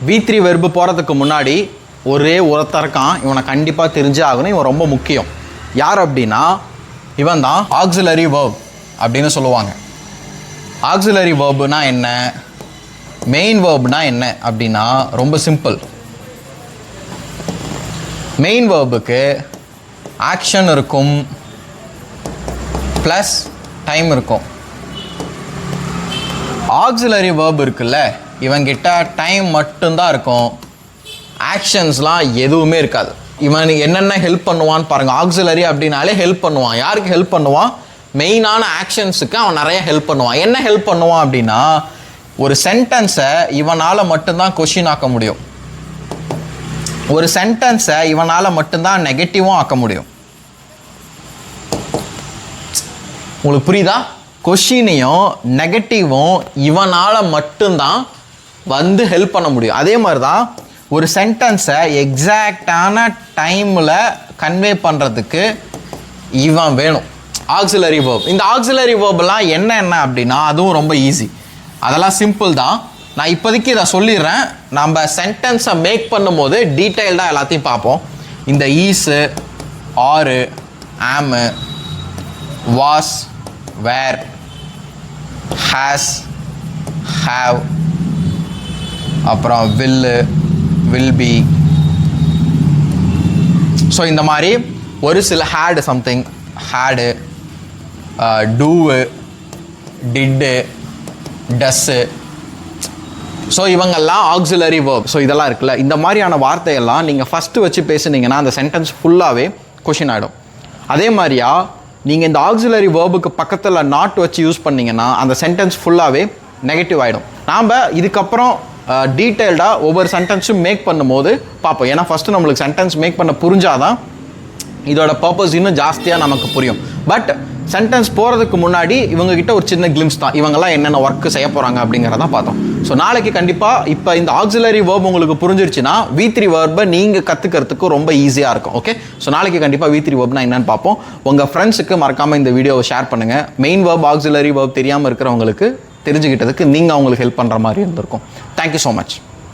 V3 verb போகிறதுக்கு முன்னாடி ஒரே ஒருத்தர் இருக்கான், இவனை கண்டிப்பாக தெரிஞ்சே ஆகணும். இவன் ரொம்ப முக்கியம். யார் அப்படின்னா இவன் தான் ஆக்சிலரி வேர்ப் அப்படின்னு சொல்லுவாங்க. ஆக்சிலரி வேர்புனா என்ன, மெயின் வேர்ப்னா என்ன அப்படின்னா ரொம்ப சிம்பிள். மெயின் வேர்புக்கு ஆக்ஷன் இருக்கும் ப்ளஸ் டைம் இருக்கும். ஆக்சிலரி வேர்ப் இருக்குல்ல, இவங்கிட்ட டைம் மட்டும்தான் இருக்கும், ஆக்ஷன்ஸ்லாம் எதுவுமே இருக்காது. இவன் என்னென்ன ஹெல்ப் பண்ணுவான்னு பாருங்கள். ஆக்சிலரி அப்படின்னாலே ஹெல்ப் பண்ணுவான். யாருக்கு ஹெல்ப் பண்ணுவான்? மெயினான ஆக்ஷன்ஸுக்கு அவன் நிறைய ஹெல்ப் பண்ணுவான். என்ன ஹெல்ப் பண்ணுவான் அப்படின்னா, ஒரு சென்டென்ஸை இவனால் மட்டும்தான் கொஷின் ஆக்க முடியும், ஒரு சென்டென்ஸை இவனால் மட்டும்தான் நெகட்டிவும் ஆக்க முடியும். உங்களுக்கு புரியுதா? கொஷினையும் நெகட்டிவும் இவனால் மட்டும்தான் வந்து ஹெல்ப் பண்ண முடியும். அதே மாதிரி தான் ஒரு சென்டென்ஸை எக்ஸாக்டான டைமில் கன்வே பண்ணுறதுக்கு இவன் வேணும், ஆக்சிலரி வேர்ப். இந்த ஆக்சிலரி வேர்ப்லாம் என்ன அப்படின்னா அதுவும் ரொம்ப ஈஸி, அதெல்லாம் சிம்பிள் தான். நான் இப்போதைக்கு இதை சொல்லிடுறேன். நம்ம சென்டென்ஸை மேக் பண்ணும்போது டீட்டெயில்டாக எல்லாத்தையும் பார்ப்போம். இந்த is, are, am, was, were, has, have, அப்புறம் வில்லு, வில் பி. ஸோ இந்த மாதிரி ஒரு சில had something, had, do, did, does. So இவங்கெல்லாம் ஆக்சிலரி வேர்ப். ஸோ இதெல்லாம் இருக்குல்ல, இந்த மாதிரியான வார்த்தையெல்லாம் நீங்கள் ஃபஸ்ட்டு வச்சு பேசுனீங்கன்னா அந்த சென்டென்ஸ் ஃபுல்லாகவே கொஷின் ஆகிடும். அதே மாதிரியா நீங்கள் இந்த ஆக்சிலரி வேர்புக்கு பக்கத்தில் நாட் வச்சு யூஸ் பண்ணிங்கன்னா அந்த சென்டென்ஸ் ஃபுல்லாகவே நெகட்டிவ் ஆகிடும். நாம் இதுக்கப்புறம் டீட்டெயில்டாக ஒவ்வொரு சென்டென்ஸும் மேக் பண்ணும்போது பார்ப்போம். ஏன்னா ஃபஸ்ட்டு நம்மளுக்கு சென்டென்ஸ் மேக் பண்ண புரிஞ்சாதான் இதோட பர்பஸ் இன்னும் ஜாஸ்தியாக நமக்கு புரியும். பட் சென்டென்ஸ் போகிறதுக்கு முன்னாடி இவங்ககிட்ட ஒரு சின்ன கிளிம்ஸ் தான், இவங்கெல்லாம் என்னென்ன ஒர்க்கு செய்ய போகிறாங்க அப்படிங்கிறதான் பார்த்தோம். ஸோ நாளைக்கு கண்டிப்பாக இப்போ இந்த ஆக்சிலரி வேர்ப் உங்களுக்கு புரிஞ்சிருச்சுன்னா V3 வேர்பை நீங்கள் கற்றுக்கிறதுக்கு ரொம்ப ஈஸியாக இருக்கும். ஓகே, ஸோ நாளைக்கு கண்டிப்பாக V3 வேர்ப்னா என்னன்னு பார்ப்போம். உங்கள் ஃப்ரெண்ட்ஸுக்கு மறக்காமல் இந்த வீடியோவை ஷேர் பண்ணுங்கள். மெயின் வேர்ப், ஆக்சிலரி வேர்ப் தெரியாமல் இருக்கிறவங்களுக்கு தெரிஞ்சுக்கிட்டதுக்கு நீங்கள் அவங்களுக்கு ஹெல்ப் பண்ணுற மாதிரி இருந்திருக்கும். Thank you so much.